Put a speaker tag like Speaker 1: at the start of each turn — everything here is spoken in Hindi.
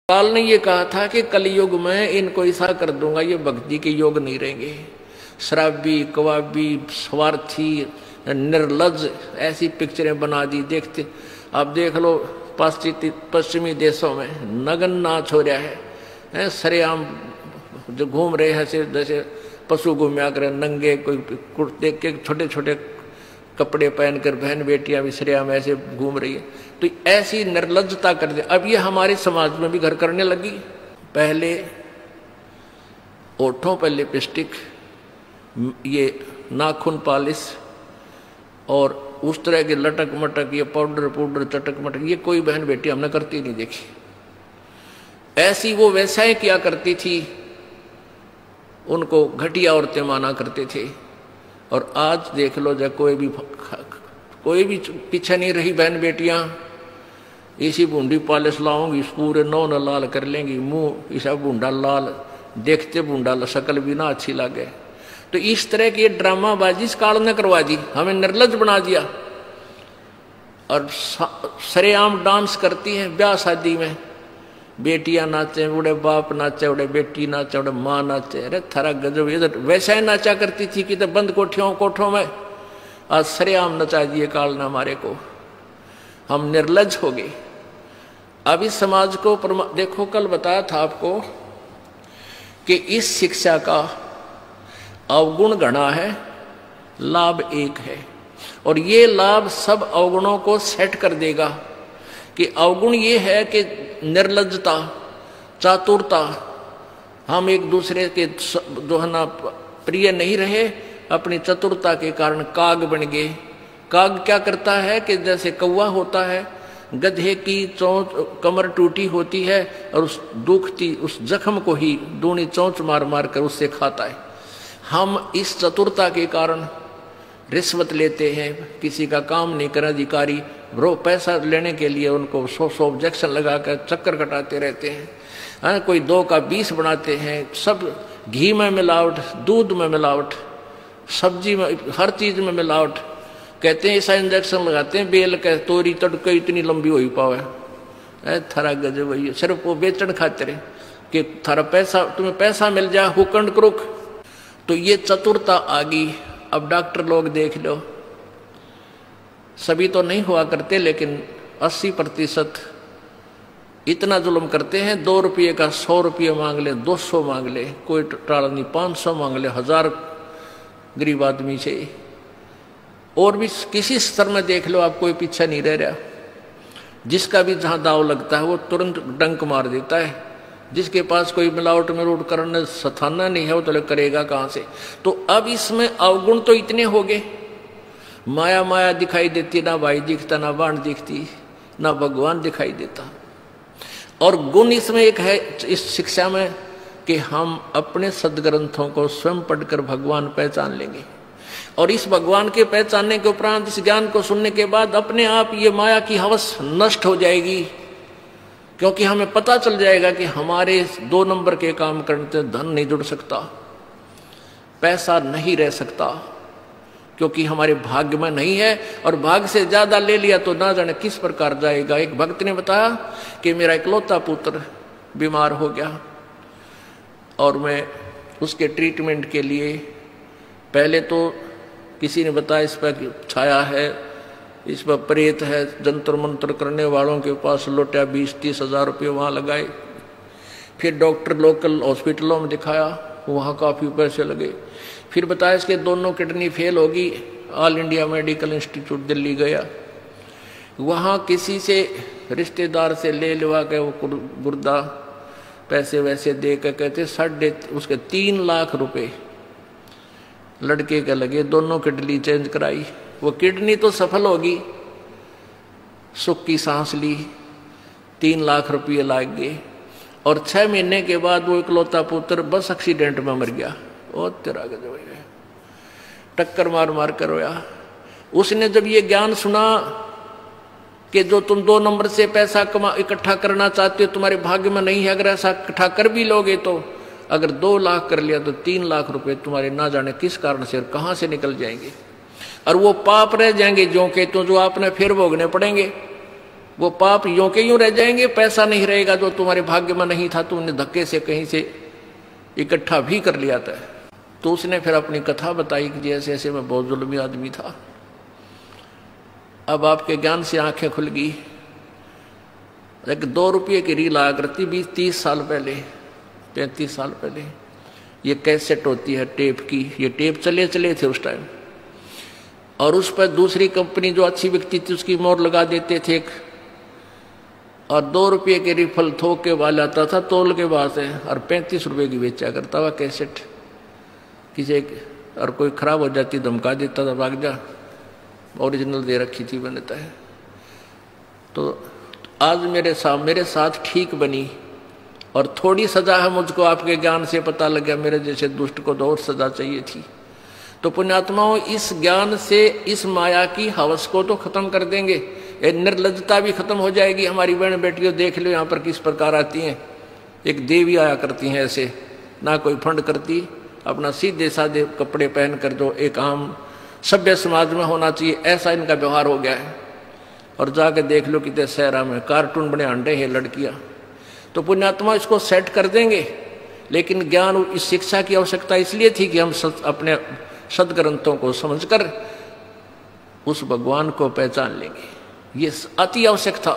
Speaker 1: काल ने ये कहा था कि कलयुग में इनको ऐसा कर दूंगा, ये भक्ति के योग नहीं रहेंगे। शराबी, कवाबी, स्वार्थी, निर्लज, ऐसी पिक्चरें बना दी। देखते आप देख लो पश्चिमी देशों में नग्न नाच हो रहा है, सरेआम जो घूम रहे हैं जैसे पशु घूमया करे नंगे, कोई कुर्ते के छोटे छोटे कपड़े पहनकर बहन बेटियां भी सरेआम ऐसे घूम रही है। तो ऐसी निर्लज्जता कर दे। अब ये हमारे समाज में भी घर करने लगी। पहले ओठों पर लिपस्टिक, ये नाखून पॉलिश और उस तरह के लटक मटक, ये पाउडर चटक मटक, ये कोई बहन बेटी हमने करती नहीं देखी। ऐसी वो वैसा किया करती थी, उनको घटिया औरतें माना करते थे। और आज देख लो, जब कोई भी पीछे नहीं रही बहन बेटियां। इसी बूंदी पॉलिश लाऊंगी, पूरे नौ न लाल कर लेंगी, मुंह ऐसा बूंदा लाल, देखते बूंदा शक्ल भी ना अच्छी लगे। तो इस तरह की ड्रामाबाजी इस काल ने करवा दी, हमें निर्लज बना दिया। और सरेआम डांस करती हैं ब्याह शादी में, बेटियां नाचे, उड़े बाप नाचे, उड़े बेटी नाचे, उड़े माँ नाचे। अरे थारा गजब, इधर वैसा ही नाचा करती थी कि तो बंद कोठों में, आज सरेआम नचा दिए काल ने हमारे को। हम निर्लज हो गए। अब इस समाज को देखो, कल बताया था आपको कि इस शिक्षा का अवगुण गणा है, लाभ एक है। और ये लाभ सब अवगुणों को सेट कर देगा। कि अवगुण ये है कि निर्लज्जता, चातुरता, हम एक दूसरे के जो है ना प्रिय नहीं रहे, अपनी चतुरता के कारण काग बन गए। काग क्या करता है कि जैसे कौवा होता है, गधे की चोंच कमर टूटी होती है और उस दुखती उस जख्म को ही दूनी चोंच मार मार कर उससे खाता है। हम इस चतुरता के कारण रिश्वत लेते हैं, किसी का काम नहीं कर अधिकारी पैसा लेने के लिए उनको 100 ऑब्जेक्शन लगाकर चक्कर कटाते रहते हैं। कोई 2 का 20 बनाते हैं। सब घी में मिलावट, दूध में मिलावट, सब्जी में, हर चीज में मिलावट। कहते हैं ऐसा इंजेक्शन लगाते हैं, बेल का तोरी तड़के इतनी लंबी हो ही पावे। थारा गजब वही, सिर्फ वो बेचन खातिर कि थारा पैसा, तुम्हें पैसा मिल जाए, हुकंड क्रुक। तो ये चतुरता आ गई। अब डॉक्टर लोग देख लो, सभी तो नहीं हुआ करते, लेकिन 80% इतना जुल्म करते हैं। 2 रुपये का 100 रुपये मांग ले, 200 मांग ले, कोई टाला नहीं, 500 मांग ले, 1000 गरीब आदमी से। और भी किसी स्तर में देख लो, आप कोई पीछा नहीं रह रहा। जिसका भी जहां दाव लगता है वो तुरंत डंक मार देता है। जिसके पास कोई मिलावट में रोट करने सथाना नहीं है, वो तो करेगा कहां से। तो अब इसमें अवगुण तो इतने हो गए, माया माया दिखाई देती, ना भाई दिखता, ना बाण दिखती, ना भगवान दिखाई देता। और गुण इसमें एक है इस शिक्षा में कि हम अपने सदग्रंथों को स्वयं पढ़कर भगवान पहचान लेंगे। और इस भगवान के पहचानने के उपरांत, इस ज्ञान को सुनने के बाद अपने आप ये माया की हवस नष्ट हो जाएगी। क्योंकि हमें पता चल जाएगा कि हमारे 2 नंबर के काम करने से धन नहीं जुड़ सकता, पैसा नहीं रह सकता, क्योंकि हमारे भाग्य में नहीं है। और भाग्य से ज्यादा ले लिया तो ना जाने किस प्रकार जाएगा। एक भक्त ने बताया कि मेरा इकलौता पुत्र बीमार हो गया और मैं उसके ट्रीटमेंट के लिए, पहले तो किसी ने बताया इस पर छाया है, इस पर प्रेत है, जंतर मंत्र करने वालों के पास लौटा 20-30 हजार रुपये वहाँ लगाए। फिर डॉक्टर लोकल हॉस्पिटलों में दिखाया, वहाँ काफ़ी पैसे लगे। फिर बताया इसके दोनों किडनी फेल होगी। All India medical institute Delhi गया, वहाँ किसी से रिश्तेदार से ले लवा के वो गुर्दा पैसे वैसे दे कर कहते उसके 3 लाख रुपए लड़के के लगे। दोनों किडनी चेंज कराई, वो किडनी तो सफल होगी, सुख की सांस ली, 3 लाख रुपये लाग गए। और 6 महीने के बाद वो इकलौता पुत्र बस एक्सीडेंट में मर गया। और तेरा गजब है, टक्कर मार मार कर रोया। उसने जब ये ज्ञान सुना कि जो तुम 2 नंबर से पैसा इकट्ठा करना चाहते हो, तुम्हारे भाग्य में नहीं है। अगर ऐसा इकट्ठा कर भी लोगे तो अगर 2 लाख कर लिया तो 3 लाख रुपए तुम्हारे ना जाने किस कारण से और कहां से निकल जाएंगे। और वो पाप रह जाएंगे जो के तो, जो आपने फिर भोगने पड़ेंगे। वो पाप यूं के यूं रह जाएंगे, पैसा नहीं रहेगा जो तुम्हारे भाग्य में नहीं था, तुमने धक्के से कहीं से इकट्ठा भी कर लिया था। तो उसने फिर अपनी कथा बताई कि जैसे ऐसे मैं बहुत जुल्मी आदमी था। अब आपके ज्ञान से आंखें खुल गई। एक 2 रुपये की रील आया करती 20-30 साल पहले, 35 साल पहले। ये कैसेट होती है टेप की, ये टेप चले थे उस टाइम, और उस पर दूसरी कंपनी जो अच्छी बिकती थी उसकी मोहर लगा देते थे और 2 रुपये के रिफल थोक के वाला आता था तोल के बाद से, और 35 रुपये की बेचा करता हुआ कैसेट। किसी और कोई खराब हो जाती धमका देता था, भाग जा, ओरिजिनल दे रखी थी बनता है। तो आज मेरे साथ ठीक बनी, और थोड़ी सजा है मुझको आपके ज्ञान से पता लग गया, मेरे जैसे दुष्ट को तो और सजा चाहिए थी। तो पुण्यात्माओं, इस ज्ञान से इस माया की हवस को तो खत्म कर देंगे, ये निर्लज्जता भी खत्म हो जाएगी। हमारी बहन बेटियों देख लो यहाँ पर किस प्रकार आती हैं, एक देवी आया करती हैं ऐसे, ना कोई फंड करती, अपना सीधे साधे कपड़े पहन कर जो एक आम सभ्य समाज में होना चाहिए ऐसा इनका व्यवहार हो गया है। और जाके देख लो कितने शहरा में कार्टून बने अंडे हैं लड़कियां। तो पुण्यात्मा इसको सेट कर देंगे, लेकिन ज्ञान इस शिक्षा की आवश्यकता इसलिए थी कि हम अपने सदग्रंथों को समझकर उस भगवान को पहचान लेंगे। ये अति आवश्यक था।